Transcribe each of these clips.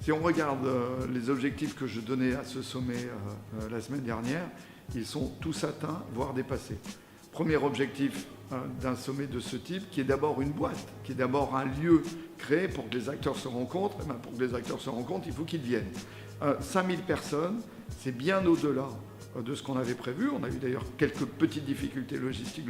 Si on regarde les objectifs que je donnais à ce sommet la semaine dernière, ils sont tous atteints, voire dépassés. Premier objectif d'un sommet de ce type, qui est d'abord une boîte, qui est d'abord un lieu créé pour que les acteurs se rencontrent. Et bien, pour que les acteurs se rencontrent, il faut qu'ils viennent. 5000 personnes, c'est bien au-delà de ce qu'on avait prévu. On a eu d'ailleurs quelques petites difficultés logistiques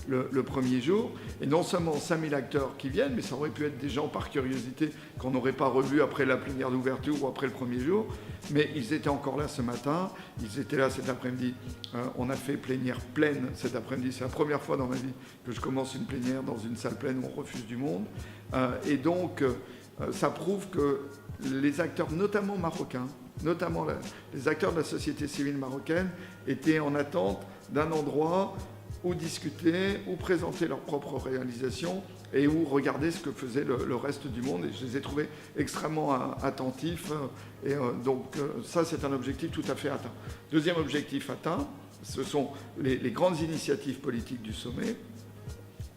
le premier jour. Et non seulement 5000 acteurs qui viennent, mais ça aurait pu être des gens par curiosité qu'on n'aurait pas revus après la plénière d'ouverture ou après le premier jour. Mais ils étaient encore là ce matin, ils étaient là cet après-midi. On a fait plénière pleine cet après-midi. C'est la première fois dans ma vie que je commence une plénière dans une salle pleine où on refuse du monde. Et donc, ça prouve que les acteurs, notamment marocains, notamment les acteurs de la société civile marocaine, étaient en attente d'un endroit où discuter, où présenter leurs propres réalisations et où regarder ce que faisait le reste du monde. Et je les ai trouvés extrêmement attentifs. Et donc ça, c'est un objectif tout à fait atteint. Deuxième objectif atteint, ce sont les grandes initiatives politiques du sommet.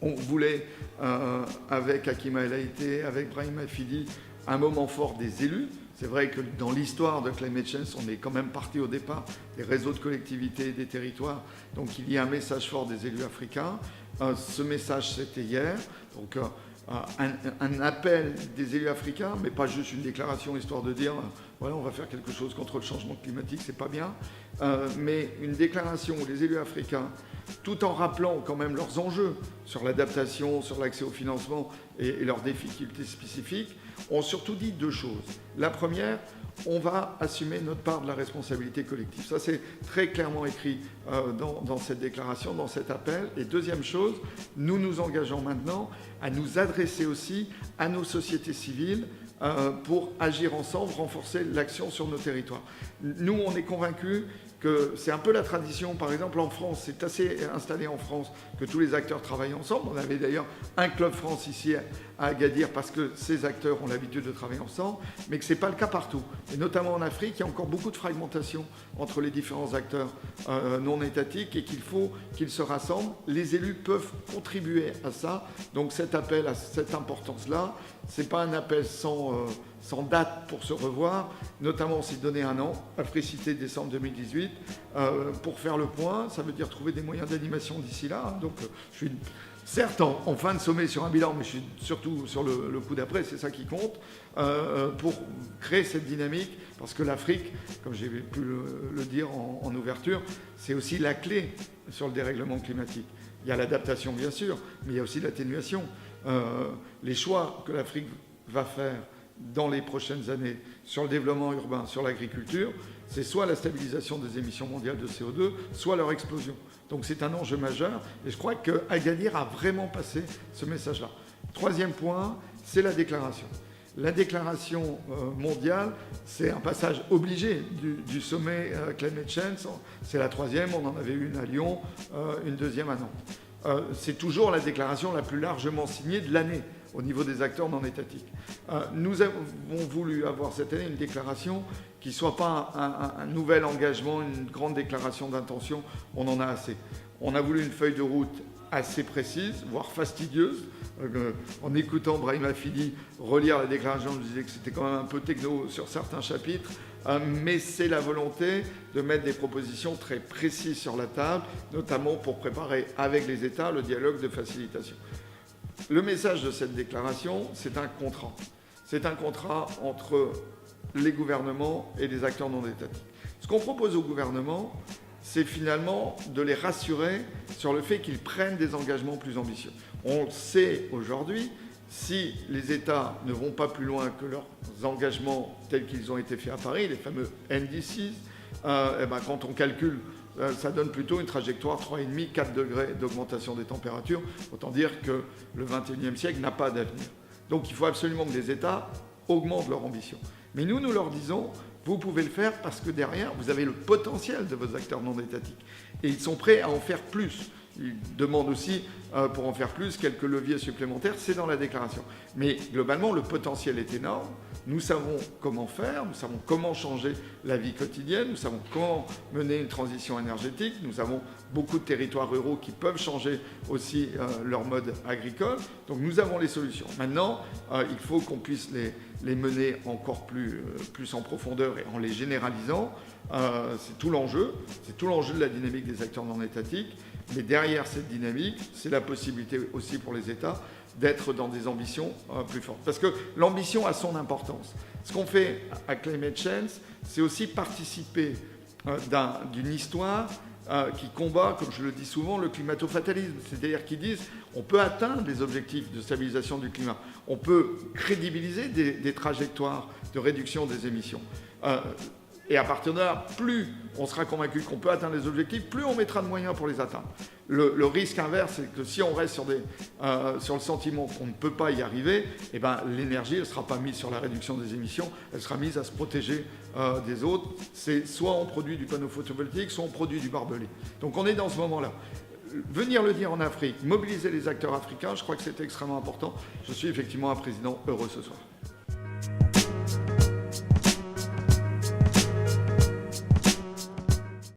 On voulait, avec Hakima El Haïté, avec Brahim Hafidi, un moment fort des élus. C'est vrai que dans l'histoire de Climate Change, on est quand même parti au départ des réseaux de collectivités et des territoires. Donc il y a un message fort des élus africains. Ce message, c'était hier. Donc un appel des élus africains, mais pas juste une déclaration histoire de dire voilà, on va faire quelque chose contre le changement climatique, c'est pas bien. Mais une déclaration où les élus africains, tout en rappelant quand même leurs enjeux sur l'adaptation, sur l'accès au financement et leurs difficultés spécifiques, ont surtout dit deux choses. La première, on va assumer notre part de la responsabilité collective. Ça, c'est très clairement écrit dans cette déclaration, dans cet appel. Et deuxième chose, nous nous engageons maintenant à nous adresser aussi à nos sociétés civiles pour agir ensemble, renforcer l'action sur nos territoires. Nous, on est convaincus que c'est un peu la tradition, par exemple en France, c'est assez installé en France que tous les acteurs travaillent ensemble. On avait d'ailleurs un Club France ici à Agadir parce que ces acteurs ont l'habitude de travailler ensemble, mais que ce n'est pas le cas partout. Et notamment en Afrique, il y a encore beaucoup de fragmentation entre les différents acteurs non étatiques et qu'il faut qu'ils se rassemblent. Les élus peuvent contribuer à ça. Donc cet appel à cette importance-là, ce n'est pas un appel sans date pour se revoir. Notamment, on s'est donné un an, Africité décembre 2018, pour faire le point. Ça veut dire trouver des moyens d'animation d'ici là. Donc je suis certes en fin de sommet sur un bilan, mais je suis surtout sur le coup d'après, c'est ça qui compte, pour créer cette dynamique, parce que l'Afrique, comme j'ai pu le dire en ouverture, c'est aussi la clé sur le dérèglement climatique. Il y a l'adaptation, bien sûr, mais il y a aussi l'atténuation. Les choix que l'Afrique va faire dans les prochaines années sur le développement urbain, sur l'agriculture, c'est soit la stabilisation des émissions mondiales de CO2, soit leur explosion. Donc c'est un enjeu majeur et je crois qu'Agadir a vraiment passé ce message-là. Troisième point, c'est la déclaration. La déclaration mondiale, c'est un passage obligé du sommet Climate Change. C'est la troisième, on en avait une à Lyon, une deuxième à Nantes. C'est toujours la déclaration la plus largement signée de l'année au niveau des acteurs non étatiques. Nous avons voulu avoir cette année une déclaration qui ne soit pas un nouvel engagement, une grande déclaration d'intention, on en a assez. On a voulu une feuille de route assez précise, voire fastidieuse. En écoutant Brahim Hafidi relire la déclaration, je me disais que c'était quand même un peu techno sur certains chapitres, mais c'est la volonté de mettre des propositions très précises sur la table, notamment pour préparer avec les États le dialogue de facilitation. Le message de cette déclaration, c'est un contrat. C'est un contrat entre les gouvernements et les acteurs non étatiques. Ce qu'on propose au gouvernement, c'est finalement de les rassurer sur le fait qu'ils prennent des engagements plus ambitieux. On le sait aujourd'hui, si les États ne vont pas plus loin que leurs engagements tels qu'ils ont été faits à Paris, les fameux NDCs, quand on calcule, ça donne plutôt une trajectoire 3,5-4 degrés d'augmentation des températures. Autant dire que le XXIe siècle n'a pas d'avenir. Donc il faut absolument que les États augmentent leur ambition. Mais nous leur disons, vous pouvez le faire parce que derrière, vous avez le potentiel de vos acteurs non étatiques. Et ils sont prêts à en faire plus. Ils demandent aussi, pour en faire plus, quelques leviers supplémentaires. C'est dans la déclaration. Mais globalement, le potentiel est énorme. nous savons comment faire, nous savons comment changer la vie quotidienne, nous savons comment mener une transition énergétique, nous avons beaucoup de territoires ruraux qui peuvent changer aussi leur mode agricole. Donc nous avons les solutions. Maintenant, il faut qu'on puisse les mener encore plus en profondeur et en les généralisant. C'est tout l'enjeu de la dynamique des acteurs non étatiques. Mais derrière cette dynamique, c'est la possibilité aussi pour les États d'être dans des ambitions plus fortes. Parce que l'ambition a son importance. Ce qu'on fait à Climate Change, c'est aussi participer d'une histoire qui combat, comme je le dis souvent, le climato-fatalisme. C'est-à-dire qu'ils disent on peut atteindre les objectifs de stabilisation du climat, on peut crédibiliser des trajectoires de réduction des émissions. Et à partir de là, plus on sera convaincu qu'on peut atteindre les objectifs, plus on mettra de moyens pour les atteindre. Le risque inverse, c'est que si on reste sur le sentiment qu'on ne peut pas y arriver, eh ben, l'énergie, elle ne sera pas mise sur la réduction des émissions, elle sera mise à se protéger des autres. C'est soit on produit du panneau photovoltaïque, soit on produit du barbelé. Donc on est dans ce moment-là. Venir le dire en Afrique, mobiliser les acteurs africains, je crois que c'est extrêmement important. Je suis effectivement un président heureux ce soir.